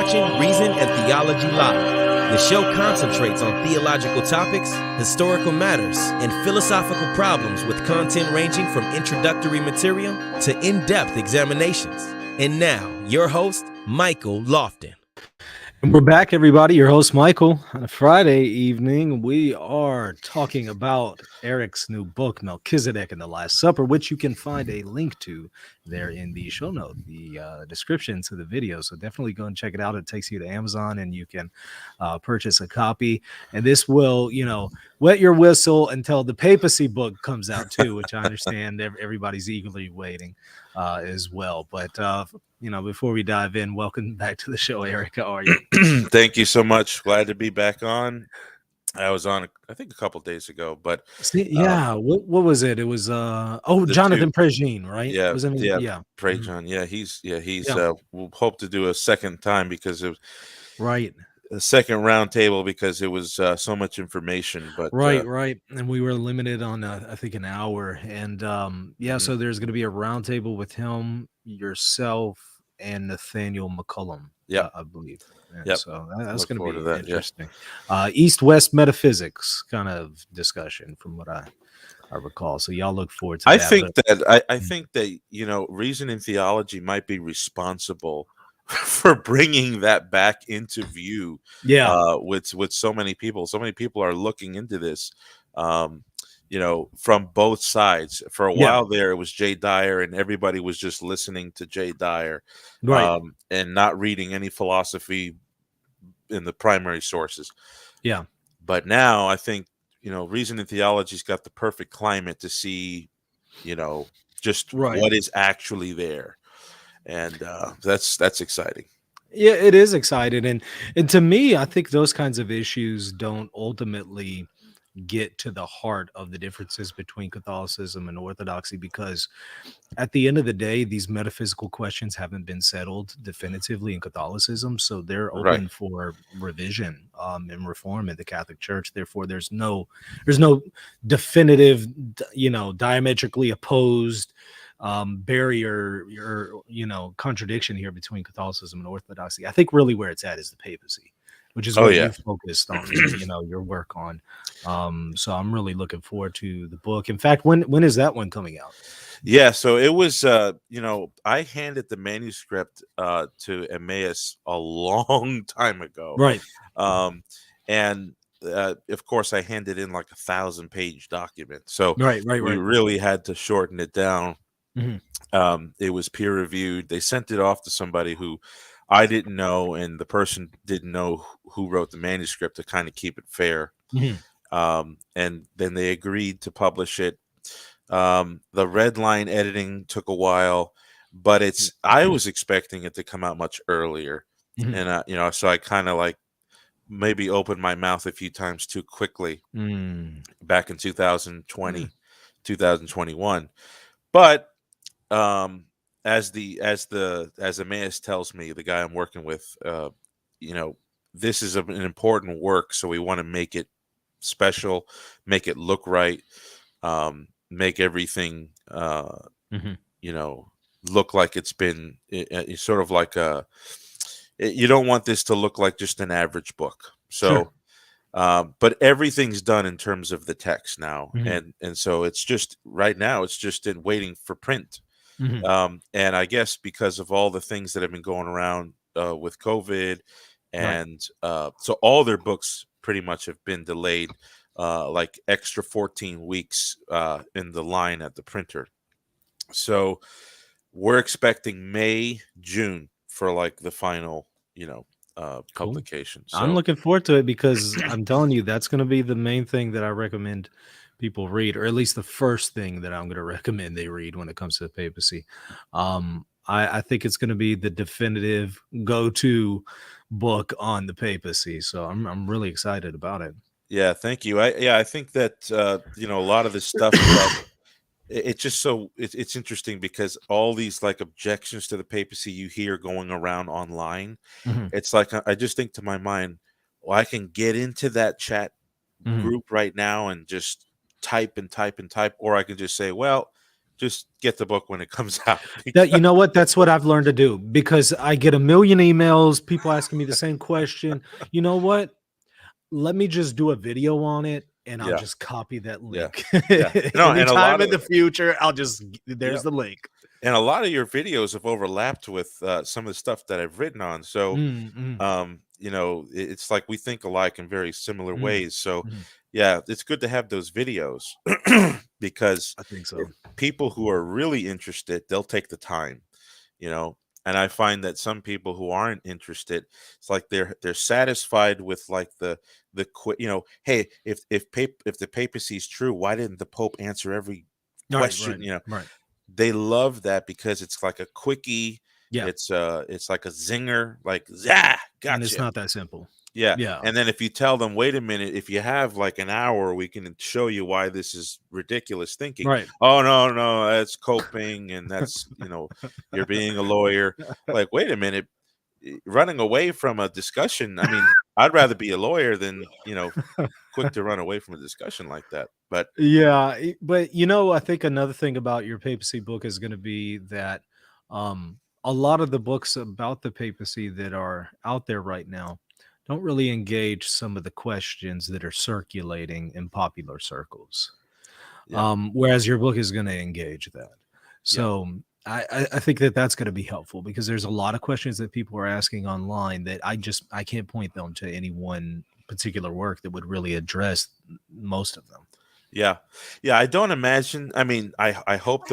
watching Reason and Theology Live. The show concentrates on theological topics, historical matters, and philosophical problems with content ranging from introductory material to in-depth examinations. And now, your host, Michael Lofton. And we're back, everybody. Your host, Michael. On a Friday evening, we are talking about Erick's new book, Melchizedek and the Last Supper, which you can find a link to there in the show note, the description to the video. So definitely go and check it out. It takes you to Amazon, and you can purchase a copy. And this will, wet your whistle until the papacy book comes out, too, which I understand everybody's eagerly waiting as well. But before we dive in, welcome back to the show, Eric. How are you? Thank you so much. Glad to be back on. I was on, I think, a couple days ago, but what was it? It was Jonathan Prejin, right? Yeah, Wasn't it? Yeah, Prejin. Yeah, he's. We'll hope to do a second time because it was right. A second round table because it was so much information. But right, and we were limited on I think an hour, and so there's going to be a round table with him, yourself, and Nathaniel McCullum. Yeah, I believe. Yeah, so that's going to be interesting. Yeah. East-West metaphysics kind of discussion from what I recall. So y'all look forward to that. I think that Reason and Theology might be responsible for bringing that back into view. With so many people. So many people are looking into this. From both sides. For a while there, it was Jay Dyer, and everybody was just listening to Jay Dyer, right, and not reading any philosophy in the primary sources. Yeah. But now I think, Reason and Theology's got the perfect climate to see, just what is actually there. And that's exciting. Yeah, it is exciting. And to me, I think those kinds of issues don't ultimately get to the heart of the differences between Catholicism and Orthodoxy, because at the end of the day, these metaphysical questions haven't been settled definitively in Catholicism, so they're open for revision and reform in the Catholic Church. Therefore, there's no definitive, diametrically opposed barrier or contradiction here between Catholicism and Orthodoxy. I think really where it's at is the papacy, which is what you focused on, your work on. So I'm really looking forward to the book. In fact, when is that one coming out? Yeah, so it was, I handed the manuscript to Emmaus a long time ago. Right. And of course, I handed in like 1,000-page document. So right. We really had to shorten it down. Mm-hmm. It was peer reviewed. They sent it off to somebody who I didn't know, and the person didn't know who wrote the manuscript to kind of keep it fair. Mm-hmm. And then they agreed to publish it. The red line editing took a while, but I was expecting it to come out much earlier. Mm-hmm. And, so I kind of like maybe opened my mouth a few times too quickly back in 2020, 2021. But as Emmaus tells me, the guy I'm working with, this is an important work, so we want to make it special, make it look right, make everything, look like it's been sort of like you don't want this to look like just an average book. So, but everything's done in terms of the text now, and so it's just right now it's just in waiting for print. And I guess because of all the things that have been going around with COVID, and so all their books pretty much have been delayed, like extra 14 weeks in the line at the printer. So we're expecting May, June for like the final, publication. So I'm looking forward to it because I'm telling you, that's going to be the main thing that I recommend people read, or at least the first thing that I'm going to recommend they read when it comes to the papacy. I think it's going to be the definitive go-to book on the papacy. So I'm really excited about it. Yeah, thank you. I think that a lot of this stuff about it's just so it's interesting because all these like objections to the papacy you hear going around online, it's like I just think to my mind, well, I can get into that chat group right now and just type, or I can just say, well, just get the book when it comes out. That, you know what? That's what I've learned to do, because I get a million emails, people asking me the same question. You know what? Let me just do a video on it, and I'll Yeah, just copy that yeah, link. yeah. No, and a Anytime lot in of the future, I'll just yeah, there's the link. and a lot of your videos have overlapped with some of the stuff that I've written on. So, Mm, mm, it's like we think alike in very similar mm, ways. So, mm. yeah, it's good to have those videos because I think so. people who are really interested, they'll take the time, you know. And I find that some people who aren't interested, it's like they're satisfied with like hey, if the papacy is true, why didn't the Pope answer every Right, question? right, right. They love that because it's like a quickie. Yeah, It's like a zinger, like, yeah, and it's gotcha. not that simple. Yeah. Yeah, And then if you tell them, wait a minute, if you have like an hour, we can show you why this is ridiculous thinking. right. Oh, no, that's coping. And that's, you're being a lawyer. Like, wait a minute, running away from a discussion. I mean, I'd rather be a lawyer than, quick to run away from a discussion like that. But Yeah, but I think another thing about your papacy book is going to be that a lot of the books about the papacy that are out there right now don't really engage some of the questions that are circulating in popular circles. yeah, Whereas your book is going to engage that. yeah, So I think that that's going to be helpful, because there's a lot of questions that people are asking online that I can't point them to any one particular work that would really address most of them. yeah, yeah. I don't imagine. I mean, I hope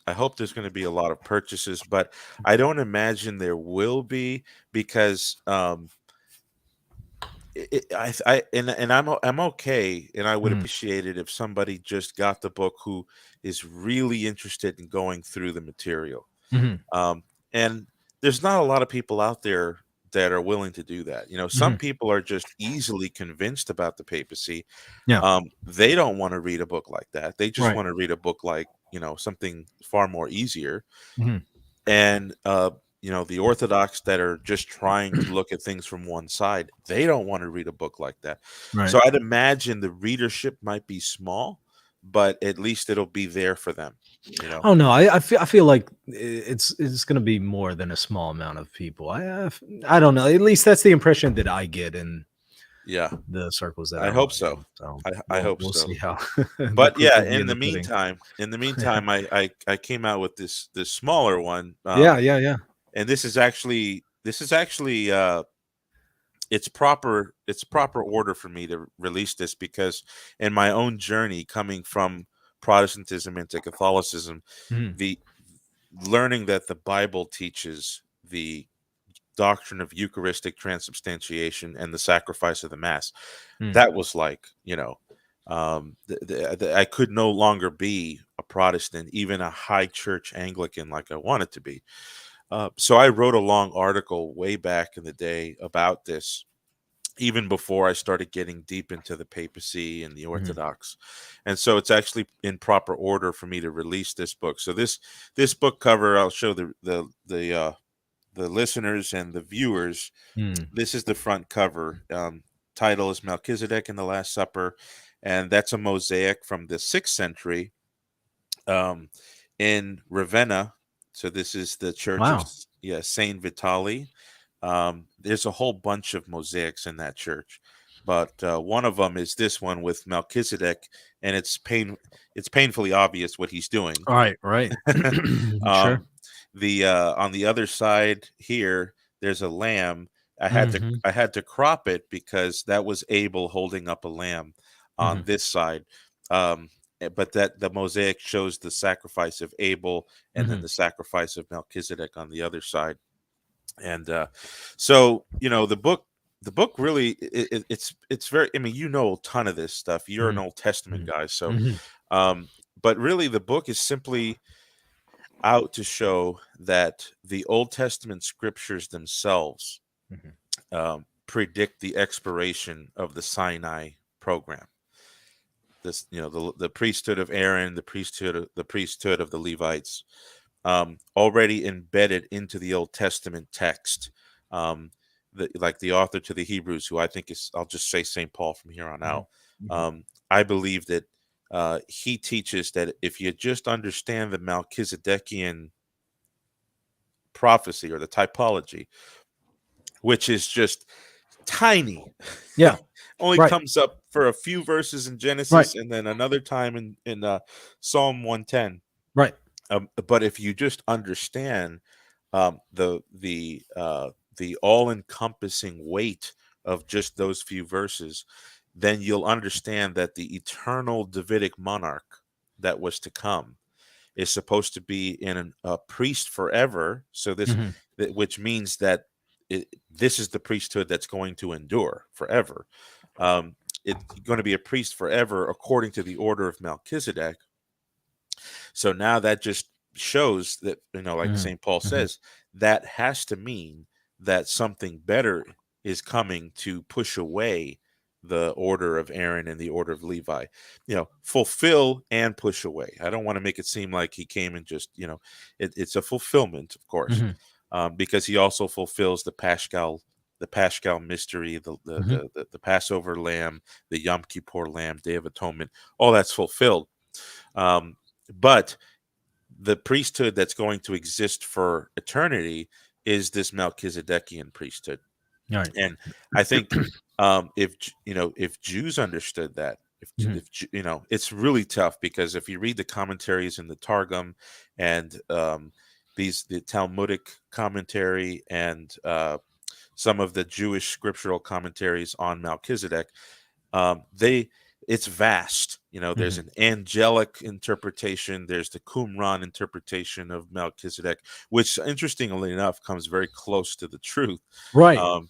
I hope there's going to be a lot of purchases, but I don't imagine there will be because I'm okay, and I would Mhm, appreciate it if somebody just got the book who is really interested in going through the material. mhm, And there's not a lot of people out there that are willing to do that. Some mhm. people are just easily convinced about the papacy. Yeah, They don't want to read a book like that. They just right. want to read a book like, something far more easier. Mhm, And the Orthodox that are just trying to look at things from one side, they don't want to read a book like that. right. So I'd imagine the readership might be small, but at least it'll be there for them, you know. Oh no, I feel like it's going to be more than a small amount of people. I don't know. At least that's the impression that I get in Yeah, the circles that I I'm hope on. so. So I hope we'll so. see how the But proof yeah, will be in the pudding. in the Yeah, meantime, I came out with this smaller one, yeah, yeah, yeah. and this is actually it's proper order for me to release this because in my own journey coming from Protestantism into Catholicism, Mhm, the learning that the Bible teaches the doctrine of Eucharistic transubstantiation and the sacrifice of the Mass, mm, that was like, I could no longer be a Protestant, even a high church Anglican like I wanted to be. So I wrote a long article way back in the day about this, even before I started getting deep into the papacy and the mhm, Orthodox. And so it's actually in proper order for me to release this book. So this book cover, I'll show the listeners and the viewers. mm. This is the front cover. Title is Melchizedek and the Last Supper, and that's a mosaic from the 6th century um, in Ravenna. So this is the church of Wow. Saint Vitali. There's a whole bunch of mosaics in that church, but one of them is this one with Melchizedek, and it's painfully obvious what he's doing. All right, right. Sure. um, the On the other side here, there's a lamb. Mhm, I had to crop it because that was Abel holding up a lamb on mhm, this side. But that the mosaic shows the sacrifice of Abel and then mhm, the sacrifice of Melchizedek on the other side. And so the book really it's very, I mean, a ton of this stuff. You're an mhm, Old Testament mhm, guy, so mhm, um but really the book is simply out to show that the Old Testament scriptures themselves mhm, predict the expiration of the Sinai program. This, the priesthood of Aaron, the priesthood of the Levites, already embedded into the Old Testament text. Like the author to the Hebrews, who I think is, I'll just say St. Paul from here on mhm, out. mhm, I believe that he teaches that if you just understand the Melchizedekian prophecy or the typology, which is just tiny, Yeah. only Right. comes up for a few verses in Right. Genesis and then another time in Psalm 110. Right. But if you just understand the all-encompassing weight of just those few verses, then you'll understand that the eternal Davidic monarch that was to come is supposed to be a priest forever. So Hmm. which means that this is the priesthood that's going to endure forever. Um, it's going to be a priest forever according to the order of Melchizedek. So now that just shows that, like Hmm. St. Paul Hmm. says, that has to mean that something better is coming to push away the order of Aaron and the order of Levi, fulfill and push away. I don't want to make it seem like he came and just, it's a fulfillment, of course, Hmm. because he also fulfills the Paschal mystery, Hmm. the Passover lamb, the Yom Kippur lamb, Day of Atonement, all that's fulfilled. But the priesthood that's going to exist for eternity is this Melchizedekian priesthood. All right. And I think if Jews understood that, Hmm. it's really tough, because if you read the commentaries in the Targum and the Talmudic commentary and some of the Jewish scriptural commentaries on Melchizedek, it's vast. There's Hmm. an angelic interpretation. There's the Qumran interpretation of Melchizedek, which, interestingly enough, comes very close to the truth. Right. Um,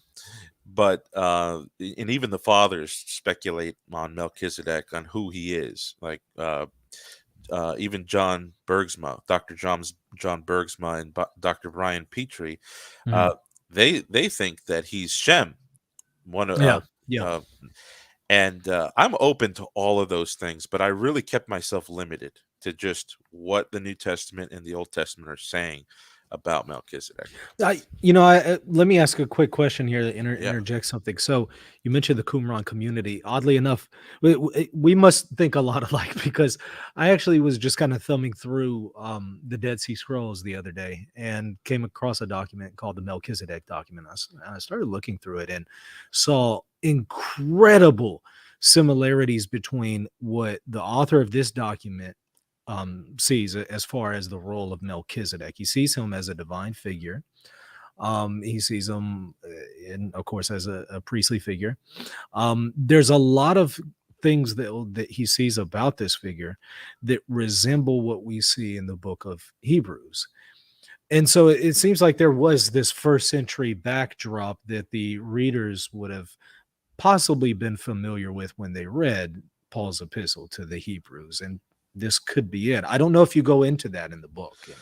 but and even the fathers speculate on Melchizedek, on who he is. Like even John Bergsma, John Bergsma, and Dr. Brian Petrie, Hmm. uh, they think that he's Shem, one of Yeah. Yeah. and I'm open to all of those things, but I really kept myself limited to just what the New Testament and the Old Testament are saying about Melchizedek. Let me ask a quick question here to Yeah, interject something. So you mentioned the Qumran community. Oddly enough, we must think a lot alike, because I actually was just kind of thumbing through the Dead Sea Scrolls the other day and came across a document called the Melchizedek document. I started looking through it and saw incredible similarities between what the author of this document sees as far as the role of Melchizedek. He sees him as a divine figure. He sees him, of course, as a priestly figure. There's a lot of things that he sees about this figure that resemble what we see in the book of Hebrews. And so it seems like there was this first century backdrop that the readers would have possibly been familiar with when they read Paul's epistle to the Hebrews. And this could be it. I don't know if you go into that in the book any.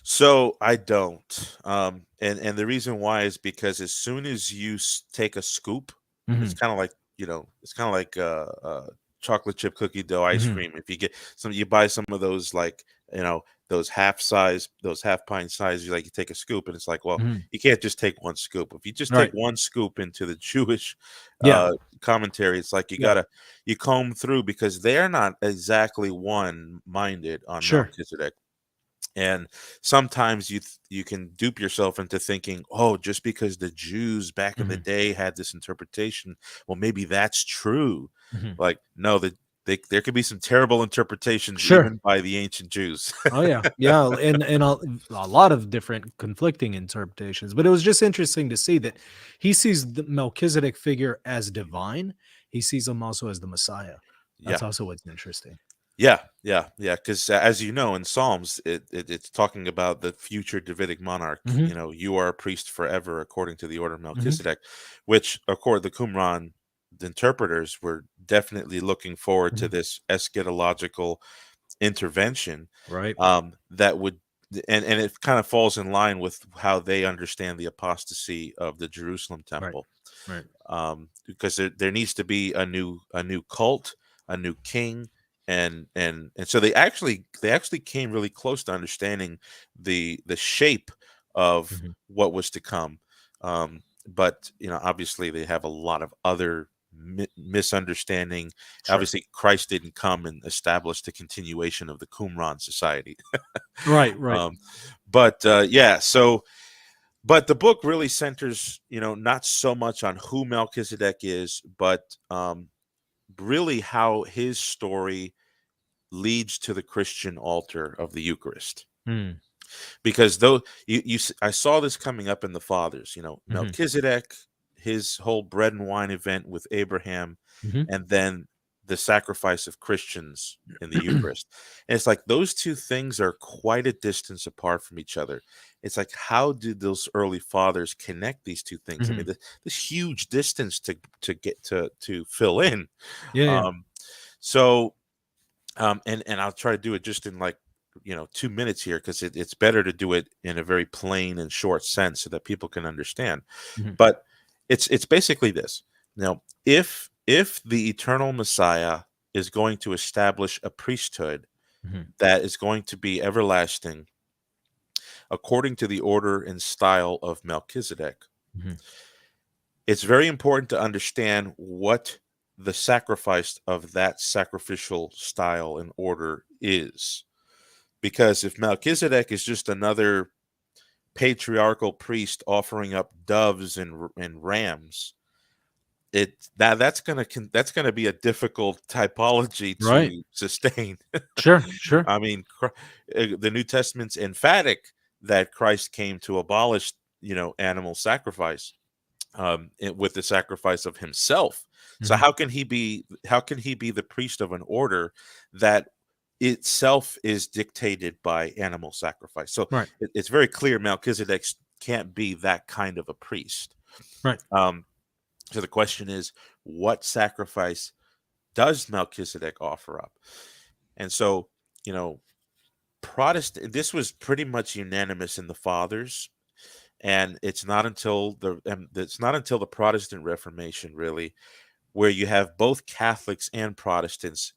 so I don't, and the reason why is because as soon as you take a scoop, it's Mhm, kind of like chocolate chip cookie dough ice mhm. cream. If you buy some of those, like, those half pint size, you take a scoop, and it's like, well, Mhm. you can't just take one scoop. If you just take Right. one scoop into the Jewish Yeah. commentary, it's like Yeah. you comb through, because they're not exactly one minded on Sure. Melchizedek. And sometimes you can dupe yourself into thinking, oh, just because the Jews back in the Mhm, day had this interpretation, well, maybe that's true. mhm. Like, no, there could be some terrible interpretations Sure. even by the ancient Jews. Oh yeah. Yeah, and a lot of different conflicting interpretations, but it was just interesting to see that he sees the Melchizedek figure as divine. He sees him also as the Messiah. Yeah. That's also what's interesting. Yeah. Because as you know, in Psalms, it's talking about the future Davidic monarch. Mhm, You are a priest forever according to the order of mhm. Melchizedek, which, according to the Qumran, the interpreters were definitely looking forward to Mhm. this eschatological intervention, Right. that would, and it kind of falls in line with how they understand the apostasy of the Jerusalem Right. temple, Right. because there needs to be a new cult, a new king, and so they actually came really close to understanding the shape of Mhm. what was to come. But obviously they have a lot of other misunderstanding. Sure. Obviously, Christ didn't come and establish the continuation of the Qumran society. Right. But but the book really centers, not so much on who Melchizedek is, but really how his story leads to the Christian altar of the Eucharist. Because though I saw this coming up in the fathers, Melchizedek, his whole bread and wine event with Abraham, and then the sacrifice of Christians in the Eucharist. And it's like those two things are quite a distance apart from each other. It's like, how did those early fathers connect these two things? I mean, this huge distance to get to fill in. Yeah. And I'll try to do it just in 2 minutes here, because it's better to do it in a very plain and short sense so that people can understand. But it's basically this. Now, if the eternal Messiah is going to establish a priesthood that is going to be everlasting according to the order and style of Melchizedek, it's very important to understand what the sacrifice of that sacrificial style and order is. Because if Melchizedek is just another patriarchal priest offering up doves and rams, that's gonna be a difficult typology to sustain. Sure. I mean, the New Testament's emphatic that Christ came to abolish, animal sacrifice, with the sacrifice of himself. So how can he be the priest of an order that itself is dictated by animal sacrifice? So it's very clear Melchizedek can't be that kind of a priest. Right. So the question is, what sacrifice does Melchizedek offer up? And so, this was pretty much unanimous in the fathers, and it's not until the Protestant Reformation, really, where you have both Catholics and Protestants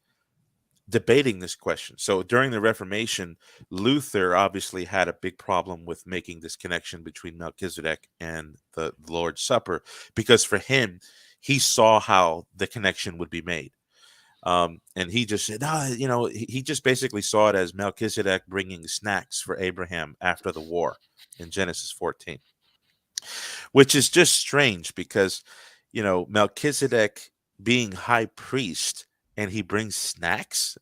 debating this question. So during the Reformation, Luther obviously had a big problem with making this connection between Melchizedek and the Lord's Supper, because for him, he saw how the connection would be made. And he just said, he just basically saw it as Melchizedek bringing snacks for Abraham after the war in Genesis 14, which is just strange because, Melchizedek being high priest, and he brings snacks.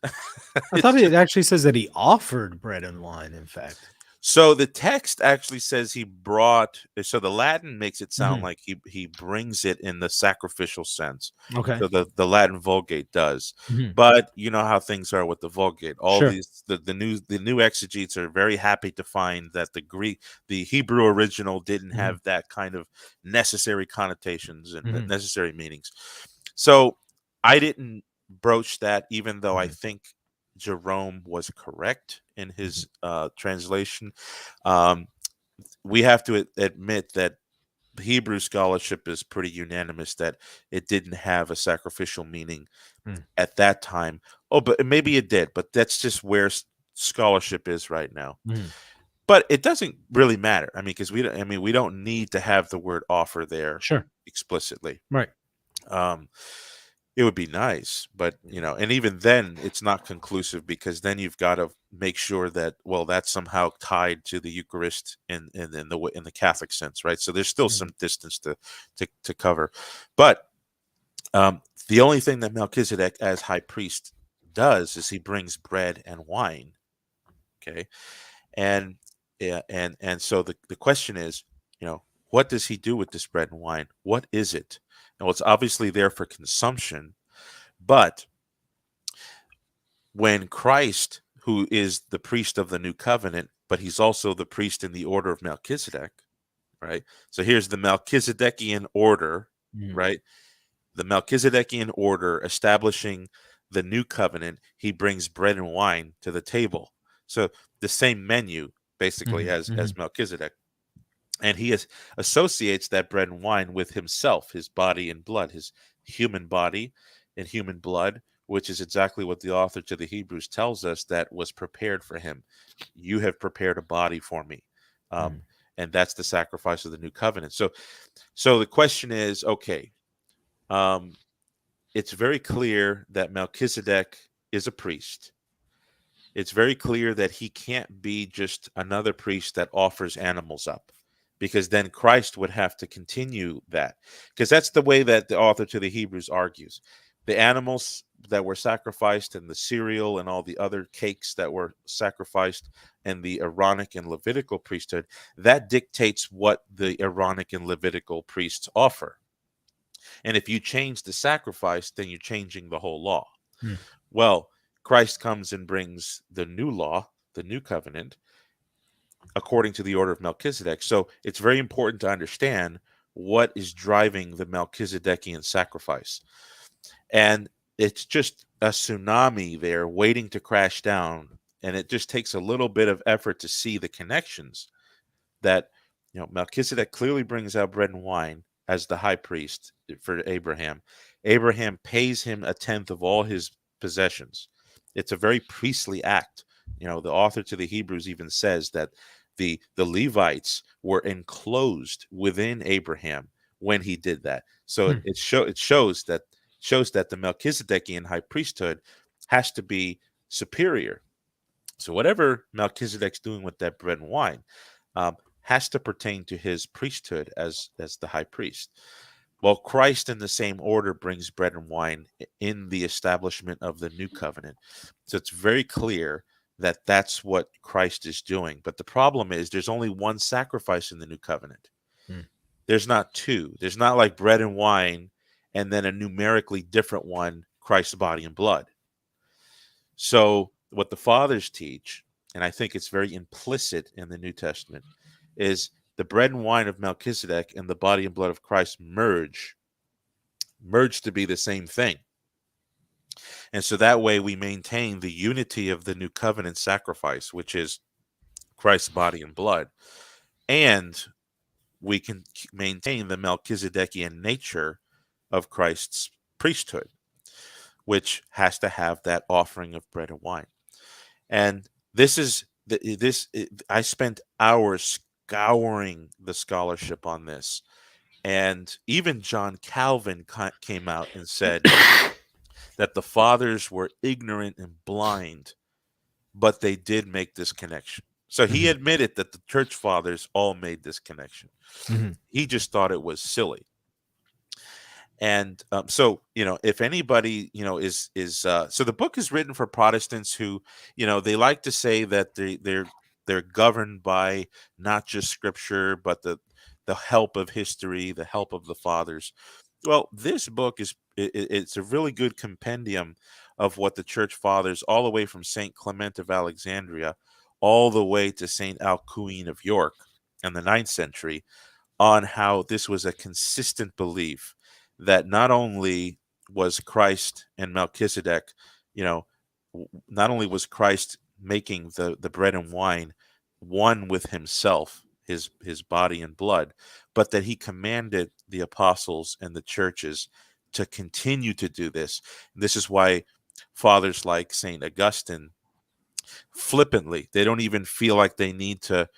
I thought it actually says that he offered bread and wine, in fact. So the text actually says he brought. So the Latin makes it sound like he brings it in the sacrificial sense. Okay. So the Latin Vulgate does, but you know how things are with the Vulgate. All these the new exegetes are very happy to find that the Hebrew original didn't have that kind of necessary connotations and necessary meanings. So I didn't broach that, even though I think Jerome was correct in his translation. We have to admit that Hebrew scholarship is pretty unanimous that it didn't have a sacrificial meaning at that time. Oh, but maybe it did, but that's just where scholarship is right now. But it doesn't really matter. I mean, because we don't need to have the word offer there explicitly. Right. It would be nice, but and even then it's not conclusive, because then you've got to make sure that, well, that's somehow tied to the Eucharist in the Catholic sense, right? So there's still some distance to cover. But the only thing that Melchizedek as high priest does is he brings bread and wine. Okay. And so the question is, what does he do with this bread and wine? What is it? Well, it's obviously there for consumption, but when Christ, who is the priest of the new covenant, but he's also the priest in the order of Melchizedek, right? So here's the Melchizedekian order, right? The Melchizedekian order establishing the new covenant. He brings bread and wine to the table. So the same menu, basically, as Melchizedek. And he associates that bread and wine with himself, his body and blood, his human body and human blood, which is exactly what the author to the Hebrews tells us that was prepared for him. You have prepared a body for me. And that's the sacrifice of the new covenant. So the question is, okay, it's very clear that Melchizedek is a priest. It's very clear that he can't be just another priest that offers animals up, because then Christ would have to continue that. Because that's the way that the author to the Hebrews argues. The animals that were sacrificed and the cereal and all the other cakes that were sacrificed and the Aaronic and Levitical priesthood, that dictates what the Aaronic and Levitical priests offer. And if you change the sacrifice, then you're changing the whole law. Hmm. Well, Christ comes and brings the new law, the new covenant, according to the order of Melchizedek. So it's very important to understand what is driving the Melchizedekian sacrifice. And it's just a tsunami there waiting to crash down. And it just takes a little bit of effort to see the connections that, Melchizedek clearly brings out bread and wine as the high priest for Abraham. Abraham pays him a tenth of all his possessions. It's a very priestly act. The author to the Hebrews even says that the Levites were enclosed within Abraham when he did that. So it shows that the Melchizedekian high priesthood has to be superior. So whatever Melchizedek's doing with that bread and wine has to pertain to his priesthood as the high priest. Well, Christ in the same order brings bread and wine in the establishment of the new covenant. So it's very clear that that's what Christ is doing. But the problem is there's only one sacrifice in the new covenant. There's not two. There's not like bread and wine and then a numerically different one, Christ's body and blood. So what the fathers teach, and I think it's very implicit in the New Testament, is the bread and wine of Melchizedek and the body and blood of Christ merge to be the same thing. And so that way we maintain the unity of the new covenant sacrifice, which is Christ's body and blood. And we can maintain the Melchizedekian nature of Christ's priesthood, which has to have that offering of bread and wine. And I spent hours scouring the scholarship on this. And even John Calvin came out and said that the fathers were ignorant and blind, but they did make this connection. So he admitted that the church fathers all made this connection. He just thought it was silly. And so, if anybody, is so the book is written for Protestants who, they like to say that they're governed by not just scripture, but the help of history, the help of the fathers. Well, this book it's a really good compendium of what the church fathers, all the way from St. Clement of Alexandria, all the way to St. Alcuin of York in the 9th century, on how this was a consistent belief that not only was Christ and Melchizedek, not only was Christ making the bread and wine one with himself, his body and blood, but that he commanded the apostles and the churches to continue to do this. And this is why fathers like St. Augustine flippantly, they don't even feel like they need to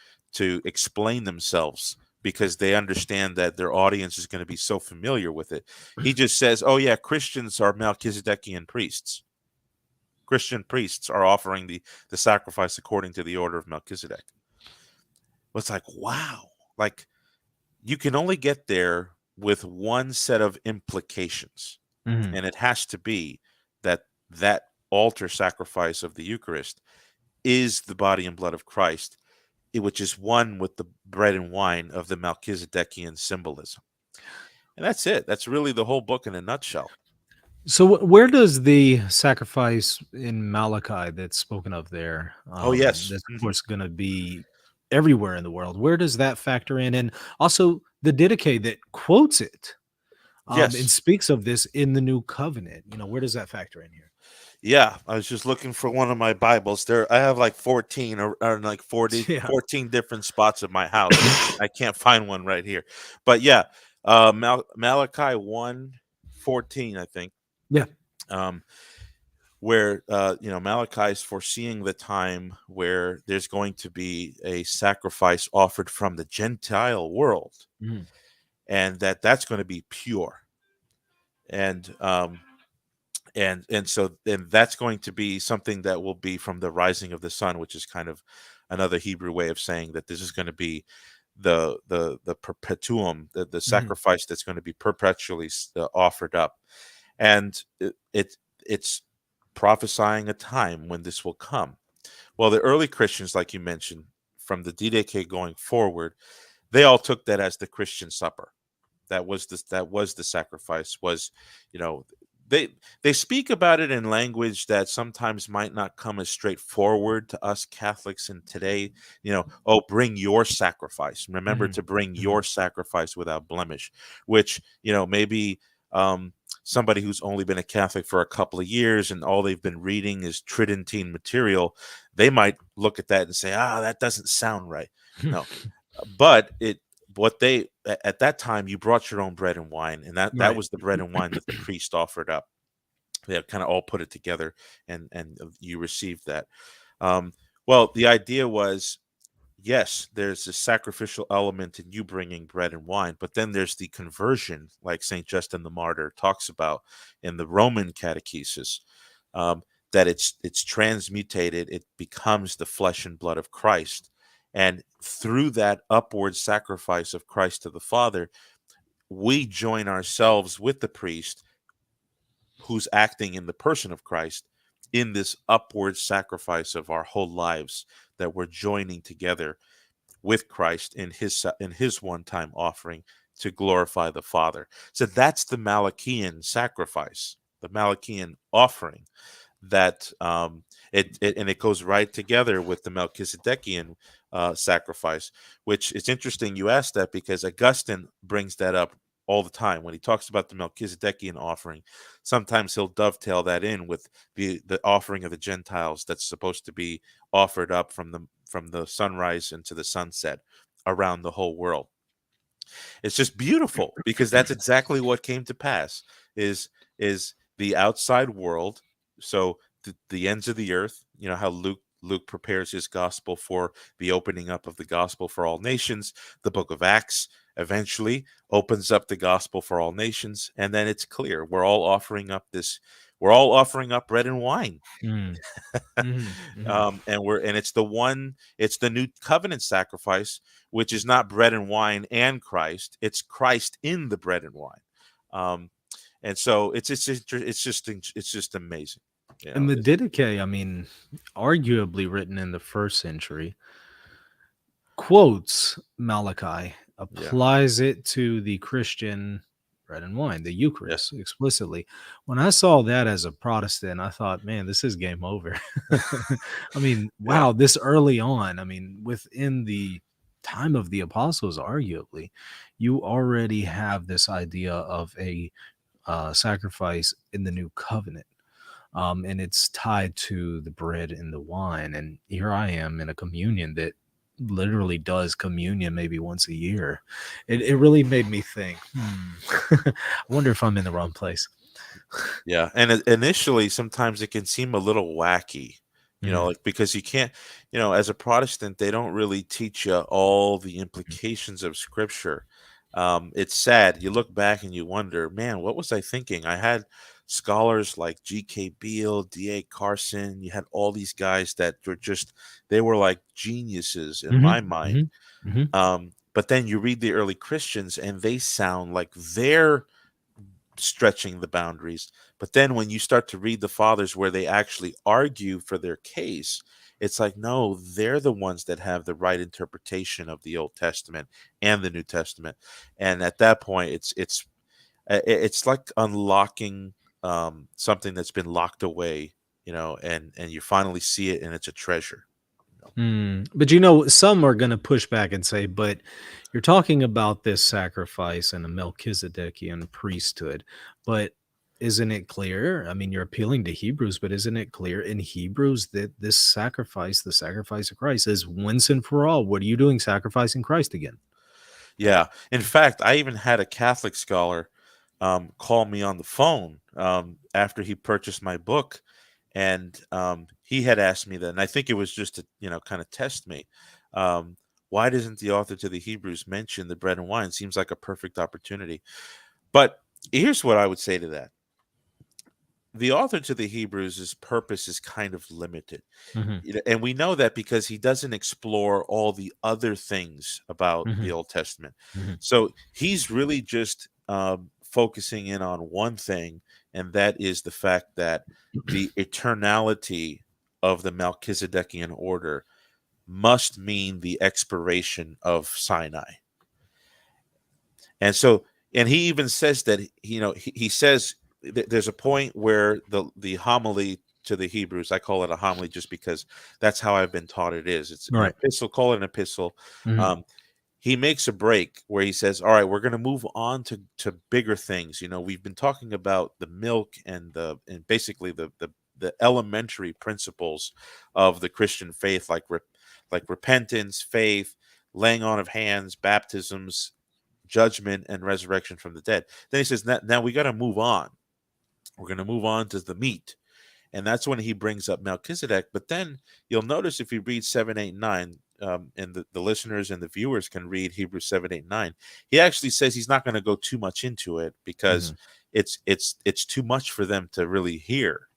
explain themselves, because they understand that their audience is going to be so familiar with it. He just says, oh yeah, Christians are Melchizedekian priests. Christian priests are offering the sacrifice according to the order of Melchizedek. It's like, wow, like you can only get there with one set of implications. And it has to be that altar sacrifice of the Eucharist is the body and blood of Christ, which is one with the bread and wine of the Melchizedekian symbolism. And that's it. That's really the whole book in a nutshell. So where does the sacrifice in Malachi that's spoken of there, Oh, yes. that's of course going to be everywhere in the world, where does that factor in? And also the Didache that quotes it and Yes. speaks of this in the new covenant, where does that factor in here? Yeah, I was just looking for one of my Bibles. I have like 14 or like 40, Yeah. 14 different spots of my house. I can't find one right here. But yeah, Malachi 1:14, I think. Yeah. Where Malachi is foreseeing the time where there's going to be a sacrifice offered from the Gentile world, and that's going to be pure. And And that's going to be something that will be from the rising of the sun, which is kind of another Hebrew way of saying that this is going to be the perpetuum, the Mhm. sacrifice that's going to be perpetually offered up. And it's prophesying a time when this will come. Well, the early Christians, like you mentioned, from the DDK going forward, they all took that as the Christian supper. That was the sacrifice. Was, you know, they they speak about it in language that sometimes might not come as straightforward to us Catholics in today. Oh, bring your sacrifice. Remember Mhm. to bring Mhm. your sacrifice without blemish, which, maybe um somebody who's only been a Catholic for a couple of years and all they've been reading is Tridentine material, they might look at that and say, that doesn't sound right. No, but at that time you brought your own bread and wine, and that Right. was the bread and wine that the priest offered up. They had kind of all put it together, and you received that. um, well, the idea was, yes, there's a sacrificial element in you bringing bread and wine, but then there's the conversion, like St. Justin the Martyr talks about in the Roman catechesis, um, that it's transmutated, it becomes the flesh and blood of Christ. And through that upward sacrifice of Christ to the Father, we join ourselves with the priest who's acting in the person of Christ in this upward sacrifice of our whole lives, that we're joining together with Christ in his one-time offering to glorify the Father. So that's the Malakian sacrifice, the Malakian offering, that it goes right together with the Melchizedekian sacrifice. Which it's interesting you asked that, because Augustine brings that up all the time when he talks about the Melchizedekian offering. Sometimes he'll dovetail that in with the offering of the Gentiles that's supposed to be offered up from the sunrise into the sunset around the whole world. It's just beautiful, because that's exactly what came to pass. Is the outside world, so the ends of the earth. You know how Luke prepares his gospel for the opening up of the gospel for all nations. The book of Acts eventually opens up the gospel for all nations, and then it's clear we're all offering up bread and wine. Mhm. Mhm. Mhm. And it's the new covenant sacrifice, which is not bread and wine and Christ. It's Christ in the bread and wine. um and so it's just amazing. And the It's, Didache, I mean, arguably written in the first century, quotes Malachi, yeah, applies it to the Christian bread and wine, the yeah, Eucharist, explicitly. When I saw that as a Protestant, I thought, man, this is game over. I mean, yeah, wow, this early on, I mean, within the time of the apostles, arguably, you already have this idea of a sacrifice in the new covenant. And it's tied to the bread and the wine. And here I am in a communion that literally does communion maybe once a year. It really made me think, I wonder if I'm in the wrong place. yeah. And initially, sometimes it can seem a little wacky, Mm, like, because you can't, as a Protestant, they don't really teach you all the implications of Scripture. It's sad. You look back and you wonder, man, what was I thinking? I had scholars like G.K. Beale, D.A. Carson. You had all these guys that they were like geniuses in mhm, my mind. mhm, mhm. But then you read the early Christians, and they sound like they're stretching the boundaries. But then when you start to read the fathers where they actually argue for their case, it's like, no, they're the ones that have the right interpretation of the Old Testament and the New Testament. And at that point, it's like unlocking something that's been locked away, and you finally see it, and it's a treasure. But some are going to push back and say, but you're talking about this sacrifice and a Melchizedekian priesthood. But isn't it clear? I mean, you're appealing to Hebrews, but isn't it clear in Hebrews that this sacrifice, the sacrifice of Christ, is once and for all? What are you doing sacrificing Christ again? Yeah. In fact, I even had a Catholic scholar call me on the phone after he purchased my book. And he had asked me that, and I think it was just to, kind of test me. Um, why doesn't the author to the Hebrews mention the bread and wine? Seems like a perfect opportunity. But here's what I would say to that. the author to the Hebrews' purpose is kind of limited. Mhm. And we know that because he doesn't explore all the other things about the Mhm. Old Testament. Mhm. So he's really just focusing in on one thing, and that is the fact that the eternality of the Melchizedekian order must mean the expiration of Sinai. And so, and he even says that, he says there's a point where the homily to the Hebrews, I call it a homily just because that's how I've been taught it is. It's an Right. epistle, call it an epistle. Mhm. He makes a break where he says, all right, we're going to move on to bigger things. We've been talking about the milk and basically the elementary principles of the Christian faith, like repentance, faith, laying on of hands, baptisms, judgment, and resurrection from the dead. Then he says, now we got to move on. We're going to move on to the meat. And that's when he brings up Melchizedek. But then you'll notice if you read 7, 8, 9, and the listeners and the viewers can read Hebrews 7, 8, 9, he actually says he's not going to go too much into it because Mhm. it's too much for them to really hear.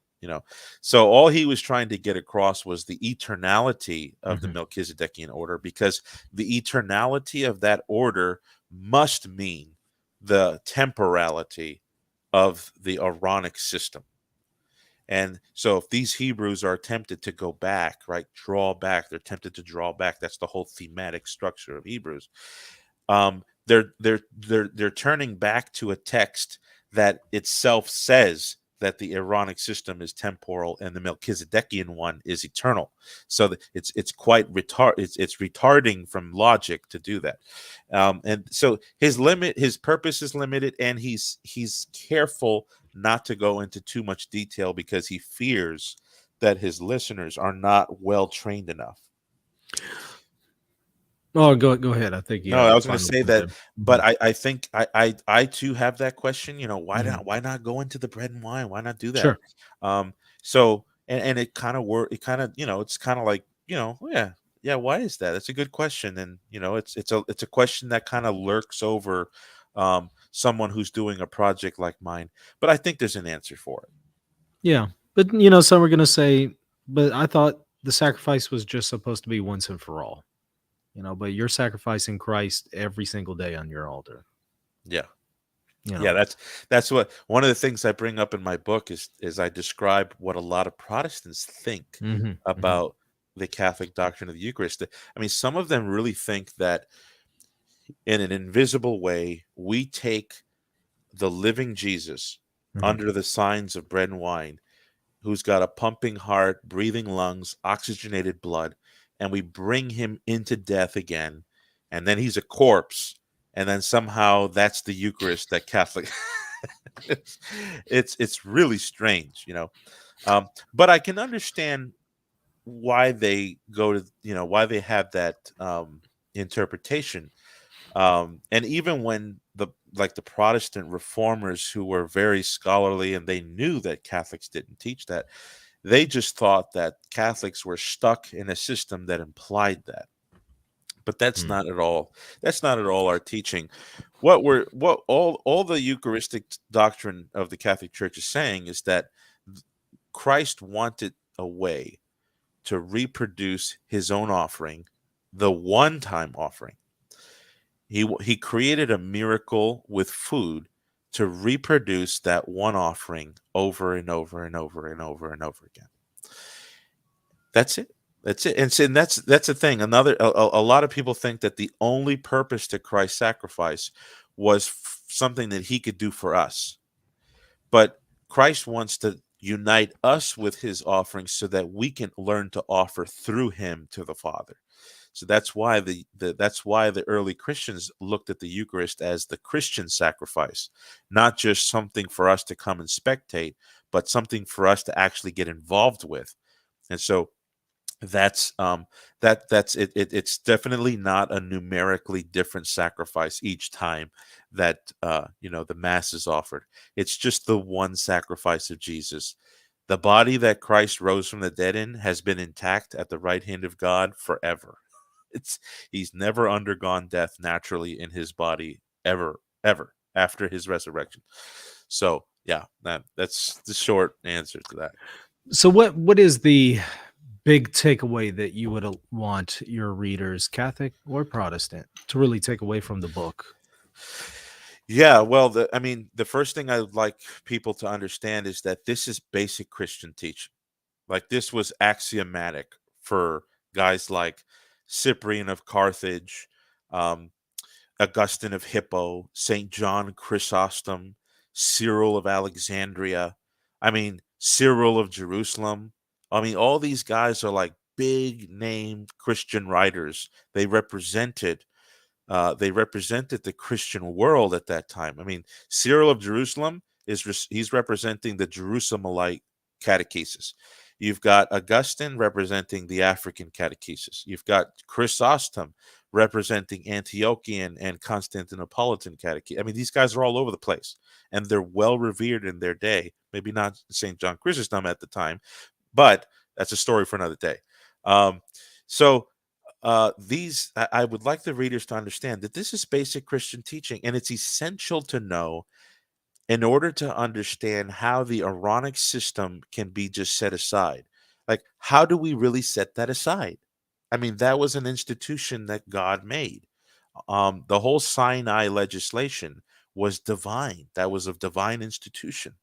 So all he was trying to get across was the eternality of the Mhm. Melchizedekian order, because the eternality of that order must mean the temporality of the Aaronic system. And so if these Hebrews are tempted to go back, right, draw back, they're tempted to draw back. That's the whole thematic structure of Hebrews. They're turning back to a text that itself says that the Aaronic system is temporal and the Melchizedekian one is eternal. So it's quite it's retarding from logic to do that. And so his purpose is limited, and he's careful not to go into too much detail because he fears that his listeners are not well trained enough. Oh, go ahead. I think you No, had I a was going to final say point that, there. but Mhm. I think I too have that question. Why Mhm. not go into the bread and wine? Why not do that? Sure. So and it kind of it's kind of like, yeah, why is that? That's a good question. And it's a question that kind of lurks over someone who's doing a project like mine, but I think there's an answer for it. Yeah. But, some are going to say, but I thought the sacrifice was just supposed to be once and for all, but you're sacrificing Christ every single day on your altar, Yeah. you Yeah, know. that's what one of the things I bring up in my book is I describe what a lot of Protestants think Mhm. Mhm. about the Catholic doctrine of the Eucharist. I mean, some of them really think that in an invisible way, we take the living Jesus Mhm. under the signs of bread and wine, who's got a pumping heart, breathing lungs, oxygenated blood, and we bring him into death again, and then he's a corpse, and then somehow that's the Eucharist that Catholic. it's, it's really strange. But I can understand why they go to why they have that interpretation. And even when the Protestant reformers, who were very scholarly and they knew that Catholics didn't teach that, they just thought that Catholics were stuck in a system that implied that. But that's Mm. not at all. That's not at all our teaching. What all the Eucharistic doctrine of the Catholic Church is saying is that Christ wanted a way to reproduce his own offering, the one-time offering. He created a miracle with food to reproduce that one offering over and over and over and over and over again. That's it. That's it. And that's the thing. A lot of people think that the only purpose to Christ's sacrifice was something that he could do for us. But Christ wants to unite us with his offering so that we can learn to offer through him to the Father. So that's why that's why the early Christians looked at the Eucharist as the Christian sacrifice, not just something for us to come and spectate, but something for us to actually get involved with. And so that's it, it's definitely not a numerically different sacrifice each time that the mass is offered. It's just the one sacrifice of Jesus. The body that Christ rose from the dead in has been intact at the right hand of God forever. It's He's never undergone death naturally in his body, ever after his resurrection. So Yeah, that's the short answer to that. So what is the big takeaway that you would want your readers, Catholic or Protestant, to really take away from the book? Yeah, well, I mean, the first thing I would like people to understand is that this is basic Christian teaching. Like, this was axiomatic for guys like Cyprian of Carthage, um, Augustine of Hippo, St. John Chrysostom, Cyril of Alexandria. I mean, Cyril of Jerusalem. I mean, all these guys are like big name Christian writers. They represented the Christian world at that time. I mean, Cyril of Jerusalem he's representing the Jerusalemite catechesis. You've got Augustine representing the African catechesis. You've got Chrysostom representing Antiochian and Constantinopolitan catechesis. I mean, these guys are all over the place, and they're well revered in their day. Maybe not St. John Chrysostom at the time, but that's a story for another day. So I would like the readers to understand that this is basic Christian teaching, and it's essential to know in order to understand how the Aaronic system can be just set aside. Like, how do we really set that aside? I mean, that was an institution that God made. The whole Sinai legislation was divine. That was a divine institution.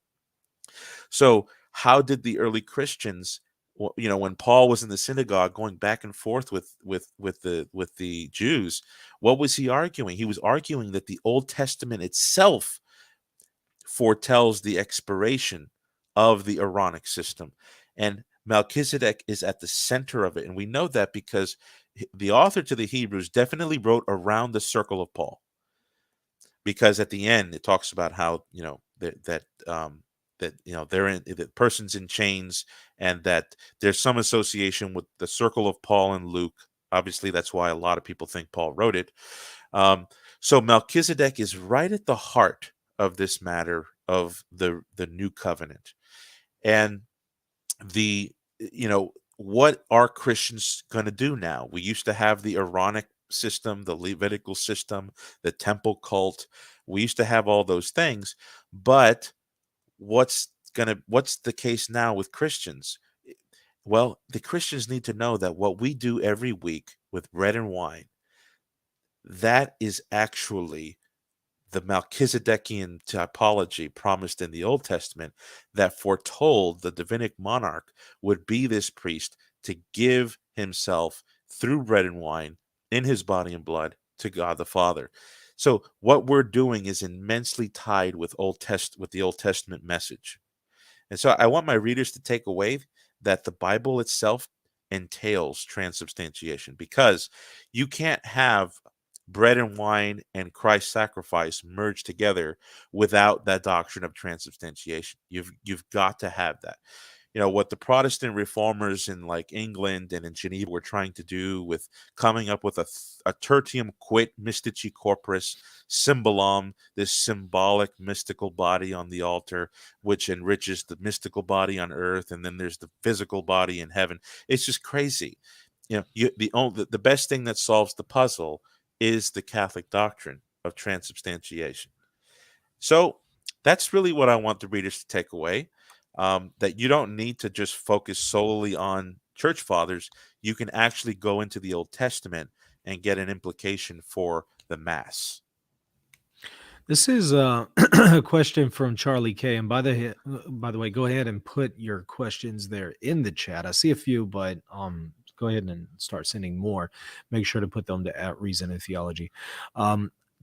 So, how did the early Christians, when Paul was in the synagogue going back and forth with the Jews, what was he arguing? He was arguing that the Old Testament itself foretells the expiration of the Aaronic system, and Melchizedek is at the center of it, and we know that because the author to the Hebrews definitely wrote around the circle of Paul, because at the end it talks about how they're in the person's in chains, and that there's some association with the circle of Paul and Luke. Obviously, that's why a lot of people think Paul wrote it. So Melchizedek is right at the heart of this matter of the new covenant, and what are Christians going to do now? We used to have the Aaronic system, the Levitical system, the temple cult. We used to have all those things, but what's the case now with Christians? Well, the Christians need to know that what we do every week with bread and wine, that is actually the Melchizedekian typology promised in the Old Testament, that foretold the Davidic monarch would be this priest to give himself through bread and wine in his body and blood to God the Father. So what we're doing is immensely tied with the Old Testament message. And so I want my readers to take away that the Bible itself entails transubstantiation, because you can't have bread and wine and Christ's sacrifice merged together without that doctrine of transubstantiation. You've got to have that. What the Protestant reformers in like England and in Geneva were trying to do with coming up with a tertium quid mystici corporis symbolon, this symbolic mystical body on the altar, which enriches the mystical body on earth, and then there's the physical body in heaven. It's just crazy. The best thing that solves the puzzle is the Catholic doctrine of transubstantiation. So that's really what I want the readers to take away. That you don't need to just focus solely on church fathers. You can actually go into the Old Testament and get an implication for the Mass. This is a question from Charlie K. And by the way, go ahead and put your questions there in the chat. I see a few, but go ahead and start sending more. Make sure to put them to at Reason and Theology.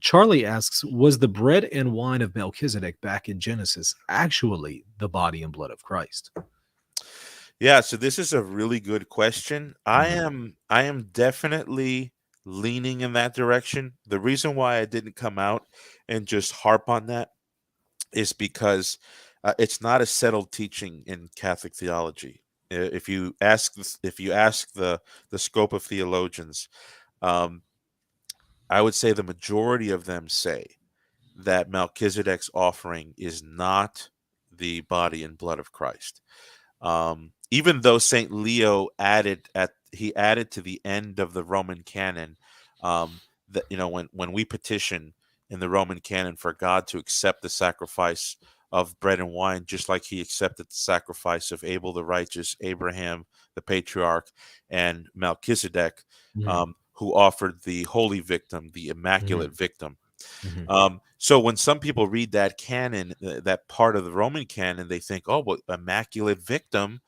Charlie asks, was the bread and wine of Melchizedek back in Genesis actually the body and blood of Christ? Yeah, so this is a really good question. I am definitely leaning in that direction. The reason why I didn't come out and just harp on that is because it's not a settled teaching in Catholic theology. If you ask the scope of theologians, I would say the majority of them say that Melchizedek's offering is not the body and blood of Christ. Even though Saint Leo added to the end of the Roman canon, that when we petition in the Roman canon for God to accept the sacrifice of bread and wine, just like he accepted the sacrifice of Abel the righteous, Abraham the patriarch, and Melchizedek, Mhm. who offered the holy victim, the Mhm. immaculate victim. Mhm. So when some people read that canon, that part of the Roman canon, they think, oh, well, immaculate victim,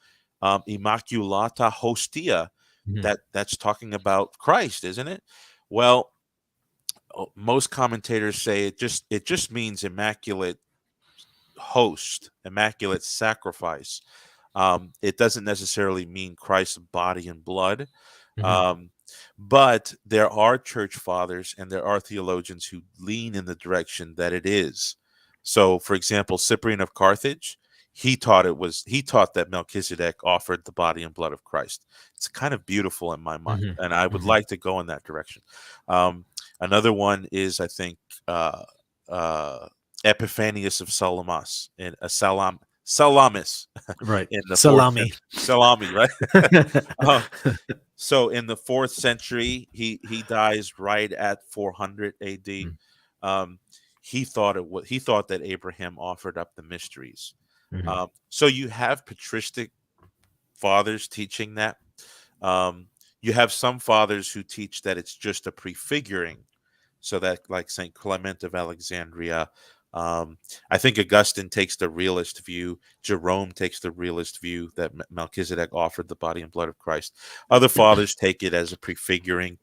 immaculata hostia, Mhm. that's talking about Christ, isn't it? Well, most commentators say it just means immaculate host, immaculate sacrifice. It doesn't necessarily mean Christ's body and blood. Mhm. Um, but there are church fathers and there are theologians who lean in the direction that it is. So, for example, Cyprian of Carthage, he taught that Melchizedek offered the body and blood of Christ. It's kind of beautiful in my mind, Mhm. and I would Mhm. like to go in that direction. Um, Another one is, I think, uh, Epiphanius of Salamis in a Salamis Right. in the fourth Salami. century. Salami, right? Uh, so in the fourth century, he dies right at 400 A.D. Mm. Um, he thought that Abraham offered up the mysteries. Mhm. So you have patristic fathers teaching that. You have some fathers who teach that it's just a prefiguring, so that, like Saint Clement of Alexandria, um, I think Augustine takes the realist view. Jerome takes the realist view that Melchizedek offered the body and blood of Christ. Other fathers take it as a prefiguring.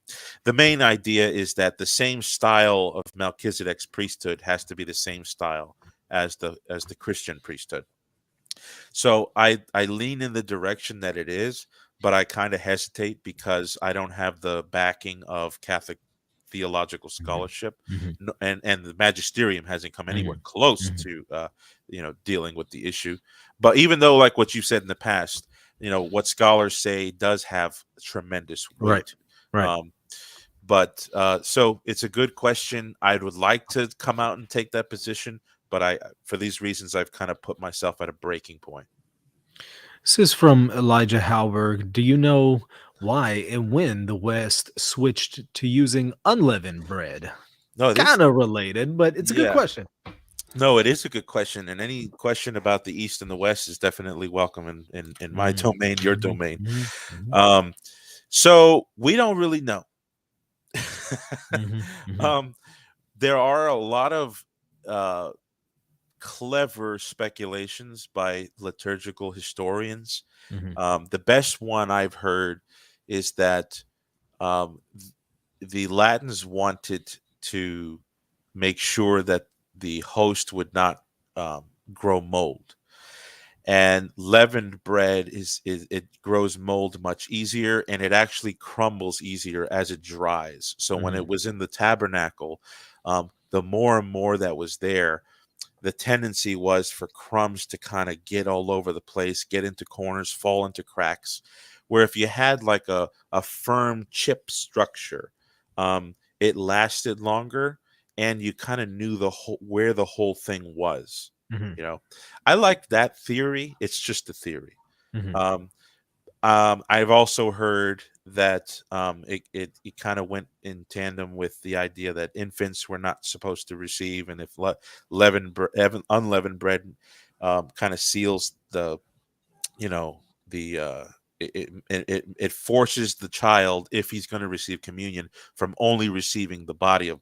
The main idea is that the same style of Melchizedek's priesthood has to be the same style as the Christian priesthood. So I lean in the direction that it is, but I kind of hesitate because I don't have the backing of Catholic theological Mhm. scholarship, Mhm. and the magisterium hasn't come anywhere Mhm. close Mhm. to dealing with the issue. But even though, like what you said in the past, what scholars say does have tremendous Right. weight. Right. Um, but so it's a good question. I would like to come out and take that position, but for these reasons, I've kind of put myself at a breaking point. This is from Elijah Halberg. Do you know why and when the West switched to using unleavened bread? No, this, Kind of related, but it's a good yeah, question. no, it is a good question, and any question about the East and the West is definitely welcome in my Mhm. domain, your Mhm. domain. Mhm. Mhm. Um, so we don't really know. Mhm. Mhm. um, there are a lot of uh, clever speculations by liturgical historians. Mhm. The best one I've heard is that um, the Latins wanted to make sure that the host would not um, grow mold. And leavened bread it grows mold much easier, and it actually crumbles easier as it dries. So when Mhm. it was in the tabernacle, the more and more that was there, the tendency was for crumbs to kind of get all over the place, get into corners, fall into cracks. Where if you had like a firm chip structure, it lasted longer, and you kind of knew where the whole thing was. Mhm. You know, I like that theory. It's just a theory. Mhm. Um, I've also heard that it kind of went in tandem with the idea that infants were not supposed to receive, and if unleavened bread kind of seals you know the it forces the child, if he's going to receive communion, from only receiving the body of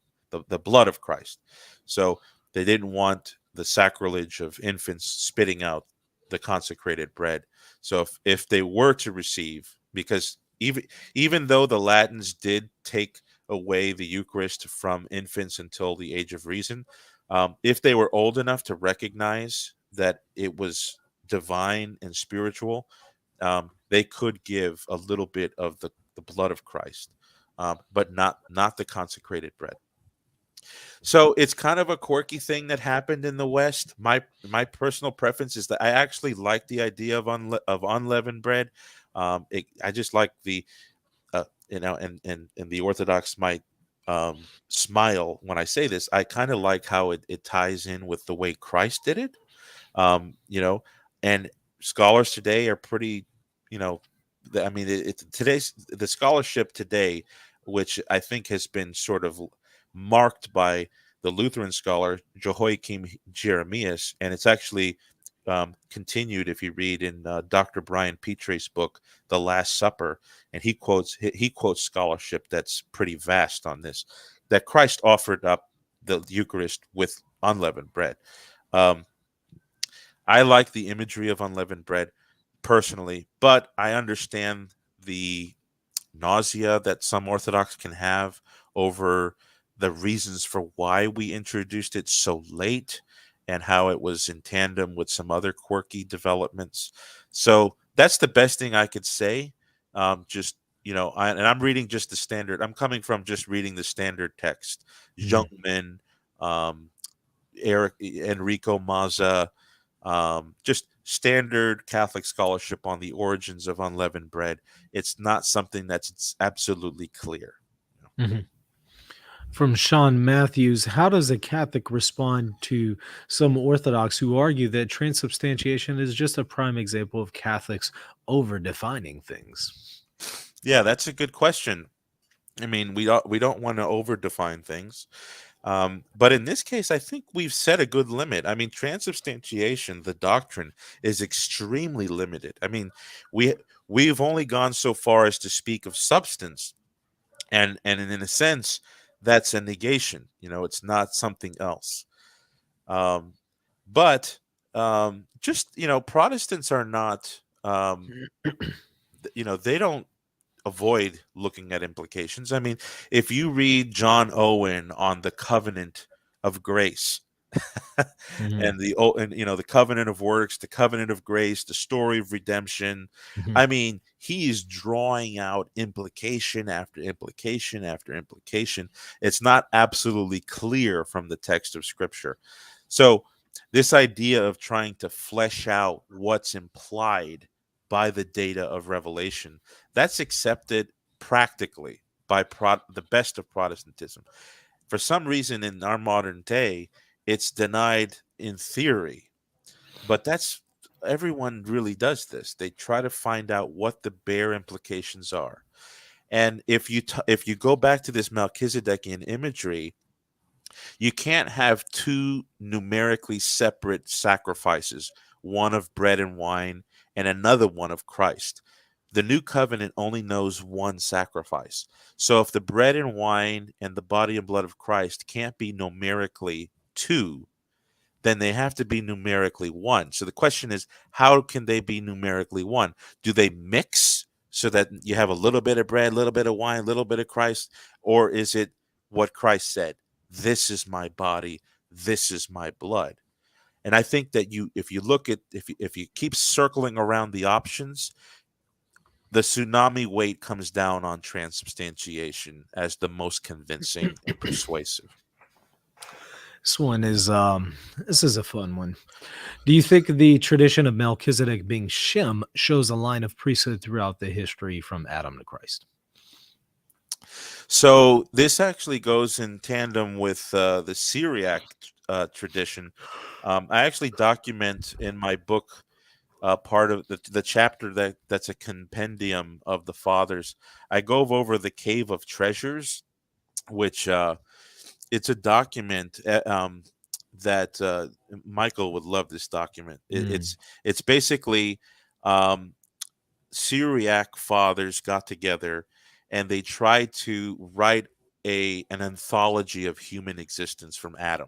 the blood of Christ. So they didn't want the sacrilege of infants spitting out the consecrated bread. So if they were to receive, because even though the Latins did take away the Eucharist from infants until the age of reason, if they were old enough to recognize that it was divine and spiritual, they could give a little bit of the blood of Christ, but not the consecrated bread. So it's kind of a quirky thing that happened in the West. My personal preference is that I actually like the idea of unleavened bread. I just like and the Orthodox might smile when I say this. I kind of like how it ties in with the way Christ did it. um, you know, and scholars today are pretty, you know, I mean, today's the scholarship today, which I think has been sort of marked by the Lutheran scholar Jehoiakim Jeremias, and it's actually continued if you read in Dr. Brian Petre's book, The Last Supper, and he quotes scholarship that's pretty vast on this, that Christ offered up the Eucharist with unleavened bread. I like the imagery of unleavened bread personally, but I understand the nausea that some Orthodox can have over the reasons for why we introduced it so late and how it was in tandem with some other quirky developments. So that's the best thing I could say. Just, and I'm reading just the standard. I'm coming from just reading the standard text. Jungmann, Erick Enrico Mazza, just standard Catholic scholarship on the origins of unleavened bread. It's not something that's absolutely clear. From Sean Matthews, how does a Catholic respond to some Orthodox who argue that transubstantiation is just a prime example of Catholics over defining things? Yeah, that's a good question. I mean, we don't want to over define things. But in this case, I think we've set a good limit. I mean, transubstantiation, the doctrine, is extremely limited. I mean, we've only gone so far as to speak of substance, and in a sense, that's a negation. It's not something else. But just Protestants are not. They don't avoid looking at implications. I mean, if you read John Owen on the covenant of grace and the covenant of works, the covenant of grace, the story of redemption, I mean, he is drawing out implication after implication after implication. It's not absolutely clear from the text of Scripture. So this idea of trying to flesh out what's implied by the data of Revelation, that's accepted practically by the best of Protestantism. For some reason in our modern day, it's denied in theory. But everyone really does this. They try to find out what the bare implications are. And if you go back to this Melchizedekian imagery, you can't have two numerically separate sacrifices, one of bread and wine and another one of Christ. The new covenant only knows one sacrifice. So if the bread and wine and the body and blood of Christ can't be numerically two, then they have to be numerically one. So the question is, how can they be numerically one? Do they mix so that you have a little bit of bread, a little bit of wine, a little bit of Christ? Or is it what Christ said? This is my body, this is my blood. And I think that if you keep circling around the options, the tsunami weight comes down on transubstantiation as the most convincing and persuasive. This is a fun one. Do you think the tradition of Melchizedek being Shem shows a line of priesthood throughout the history from Adam to Christ? So this actually goes in tandem with the Syriac tradition. I actually document in my book part of the chapter that's a compendium of the fathers. I go over the Cave of Treasures, which it's a document that Michael would love this document. It's basically Syriac fathers got together and they tried to write an anthology of human existence from Adam.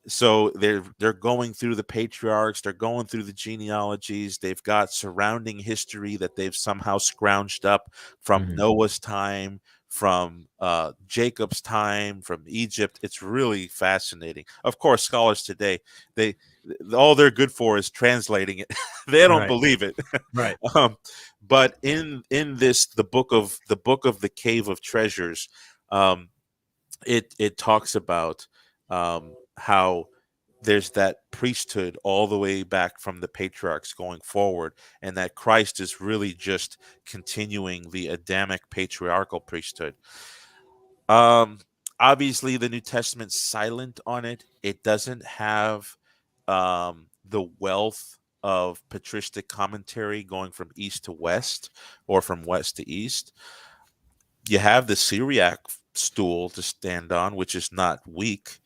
So they're going through the patriarchs, they're going through the genealogies, they've got surrounding history that they've somehow scrounged up from Noah's time, from Jacob's time, from Egypt. It's really fascinating. Of course, scholars today, all they're good for is translating it. They don't believe it. Right. But in this, the book of the Cave of Treasures, it talks about how there's that priesthood all the way back from the patriarchs going forward, and that Christ is really just continuing the Adamic patriarchal priesthood. Obviously, the New Testament's silent on it. It doesn't have the wealth of patristic commentary going from east to west or from west to east. You have the Syriac stool to stand on, which is not weak.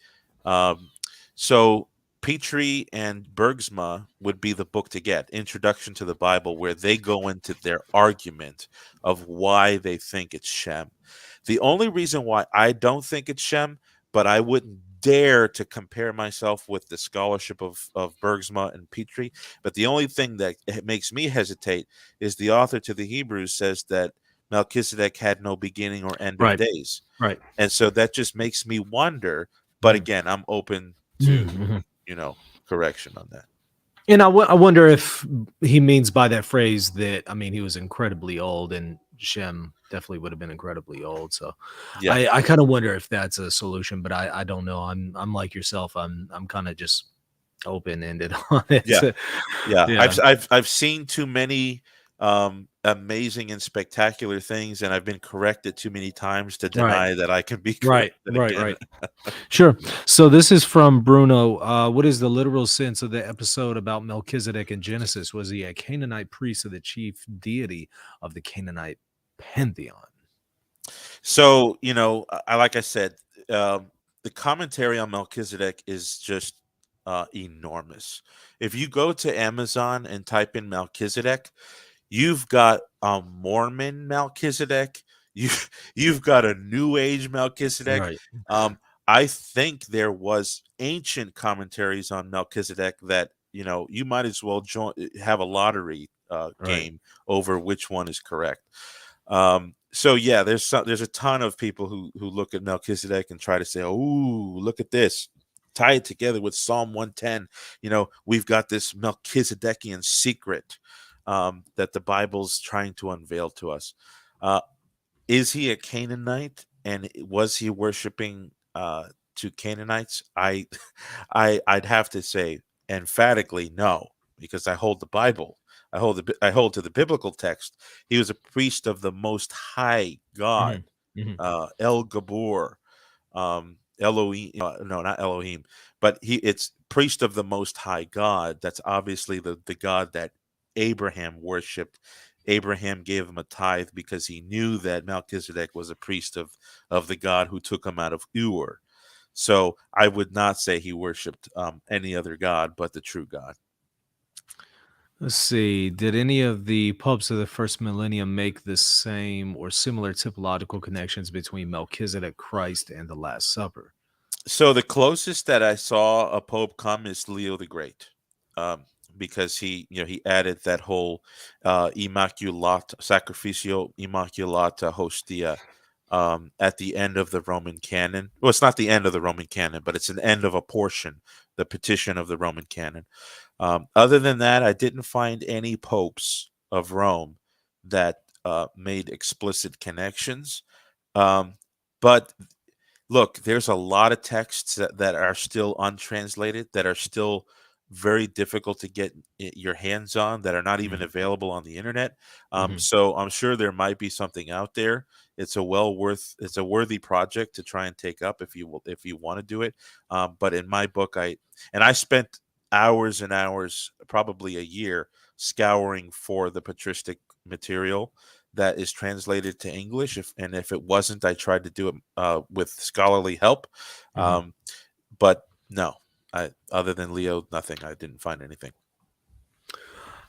Um, so Petrie and Bergsma would be the book to get, Introduction to the Bible, where they go into their argument of why they think it's Shem. The only reason why I don't think it's Shem, but I wouldn't dare to compare myself with the scholarship of Bergsma and Petrie. But the only thing that makes me hesitate is the author to the Hebrews says that Melchizedek had no beginning or end of Right. days. Right. And so that just makes me wonder. But Mhm. again, I'm open to, Mhm. correction on that. And I wonder if he means by that phrase that, I mean, he was incredibly old, and Shem definitely would have been incredibly old. So Yeah. I kind of wonder if that's a solution, but I don't know. I'm like yourself. I'm kind of just open ended on it. Yeah. Yeah. Yeah. I've seen too many amazing and spectacular things, and I've been corrected too many times to Right. deny that I can be Right. corrected Right. again. Right. Sure. So this is from Bruno. What is the literal sense of the episode about Melchizedek in Genesis? Was he a Canaanite priest or the chief deity of the Canaanite pantheon? So, like I said, the commentary on Melchizedek is just enormous. If you go to Amazon and type in Melchizedek, you've got a Mormon Melchizedek. You you've got a New Age Melchizedek. Right. Um, I think there was ancient commentaries on Melchizedek that you might as well have a lottery Right. game over which one is correct. So yeah, there's a ton of people who look at Melchizedek and try to say, "Oh, look at this." Tie it together with Psalm 110. We've got this Melchizedekian secret that the Bible's trying to unveil to us. Uh, is he a Canaanite, and was he worshiping to Canaanites? I'd have to say emphatically no, because I hold the Bible. I hold to the biblical text. He was a priest of the Most High God, Mhm. Mhm. El Gabor, Elohim. No, not Elohim, but it's priest of the Most High God. That's obviously the God that Abraham worshipped. Abraham gave him a tithe because he knew that Melchizedek was a priest of the God who took him out of Ur. So I would not say he worshipped any other God but the true God. Let's see. Did any of the popes of the first millennium make the same or similar typological connections between Melchizedek, Christ, and the Last Supper? So the closest that I saw a pope come is Leo the Great, um, because he added that whole Immaculata Sacrificio Immaculata Hostia at the end of the Roman canon. Well, it's not the end of the Roman canon, but it's an end of a portion, the petition of the Roman canon. Other than that, I didn't find any popes of Rome that made explicit connections. Um, but look, there's a lot of texts that are still untranslated, that are still very difficult to get your hands on, that are not even Mhm. available on the internet. Mhm. So I'm sure there might be something out there. It's a worthy project to try and take up if you want to do it. But in my book, I spent hours and hours, probably a year, scouring for the patristic material that is translated to English. If it wasn't, I tried to do it with scholarly help. Mhm. Um, but no, other than Leo, nothing. I didn't find anything.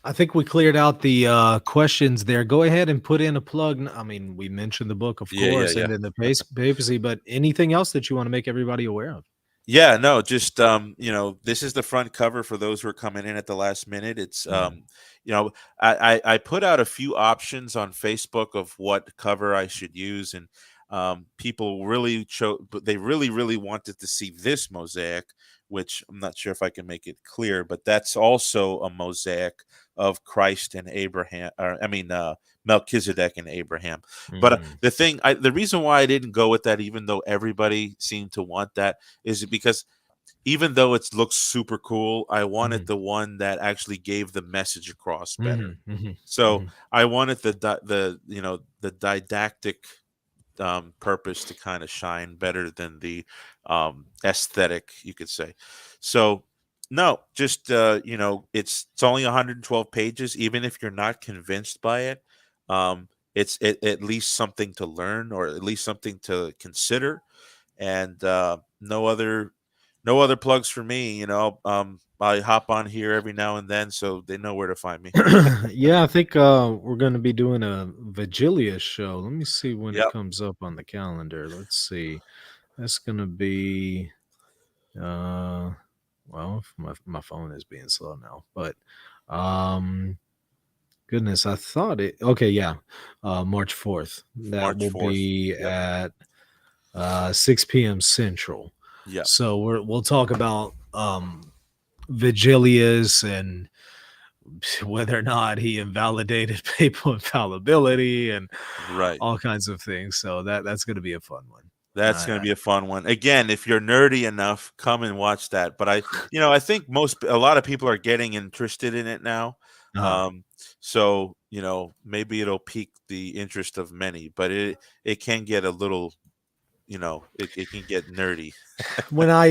I think we cleared out the questions there. Go ahead and put in a plug. I mean, we mentioned the book, of Yeah, yeah, course, yeah. and then the papacy, but anything else that you want to make everybody aware of? Yeah, no, just this is the front cover for those who are coming in at the last minute. It's Mhm. I put out a few options on Facebook of what cover I should use, and people really but they really wanted to see this mosaic, which I'm not sure if I can make it clear, but that's also a mosaic of Christ and Abraham, or I mean Melchizedek and Abraham. But Mhm. the reason why I didn't go with that, even though everybody seemed to want that, is because even though it looks super cool, I wanted Mhm. the one that actually gave the message across better. Mhm. Mhm. So Mhm. I wanted the didactic purpose to kind of shine better than the aesthetic, you could say. So no, just it's only 112 pages. Even if you're not convinced by it, it's at least something to learn, or at least something to consider. And no other plugs for me. I hop on here every now and then, so they know where to find me. Yeah, I think we're going to be doing a Vigilia show. Let me see when it comes up on the calendar. Let's see. That's going to be, well, my phone is being slow now, but goodness, I thought it. Okay, yeah, March 4th. That will be at 6 p.m. Central. Yeah. So we'll talk about Vigilius and whether or not he invalidated papal infallibility and all kinds of things. So that's going to be a fun one. That's going to be a fun one. Again, if you're nerdy enough, come and watch that. But I think a lot of people are getting interested in it now. So, maybe it'll pique the interest of many, but it can get a little, it can get nerdy. When I,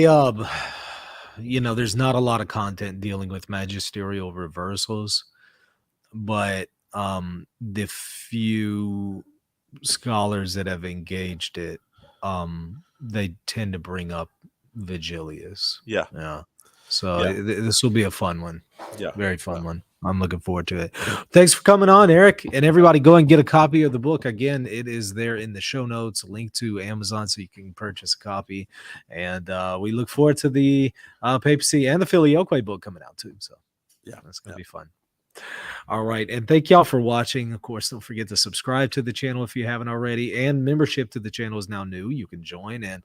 there's not a lot of content dealing with magisterial reversals, but the few scholars that have engaged it, they tend to bring up Vigilius. Yeah. So this will be a fun one. Yeah. Very fun one. I'm looking forward to it. Thanks for coming on, Eric. And everybody, go and get a copy of the book. Again, it is there in the show notes, a link to Amazon so you can purchase a copy. And we look forward to the papacy and the Filioque book coming out too. So that's going to be fun. All right. And thank y'all for watching. Of course, don't forget to subscribe to the channel if you haven't already. And membership to the channel is now new. You can join and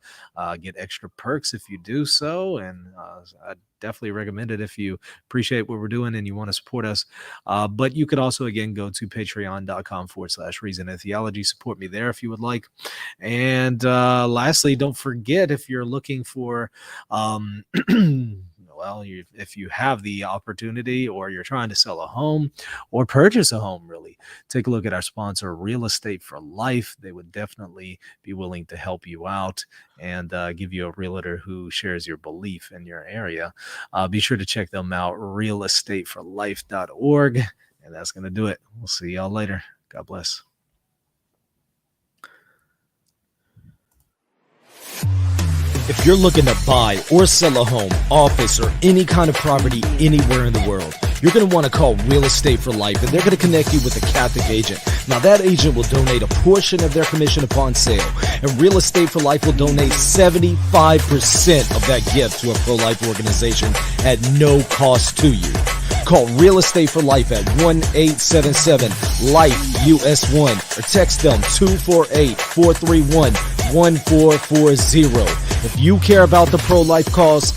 get extra perks if you do so. And I definitely recommend it if you appreciate what we're doing and you want to support us. But you could also, again, go to patreon.com/Reason and Theology. Support me there if you would like. And lastly, don't forget, if you're looking for if you have the opportunity, or you're trying to sell a home or purchase a home, really, take a look at our sponsor, Real Estate for Life. They would definitely be willing to help you out and give you a realtor who shares your belief in your area. Be sure to check them out, realestateforlife.org. And that's going to do it. We'll see y'all later. God bless. If you're looking to buy or sell a home, office, or any kind of property anywhere in the world, you're going to want to call Real Estate for Life, and they're going to connect you with a Catholic agent. Now, that agent will donate a portion of their commission upon sale, and Real Estate for Life will donate 75% of that gift to a pro-life organization at no cost to you. Call Real Estate for Life at 1-877-LIFE-US1 or text them 248-431-1440. If you care about the pro-life cause,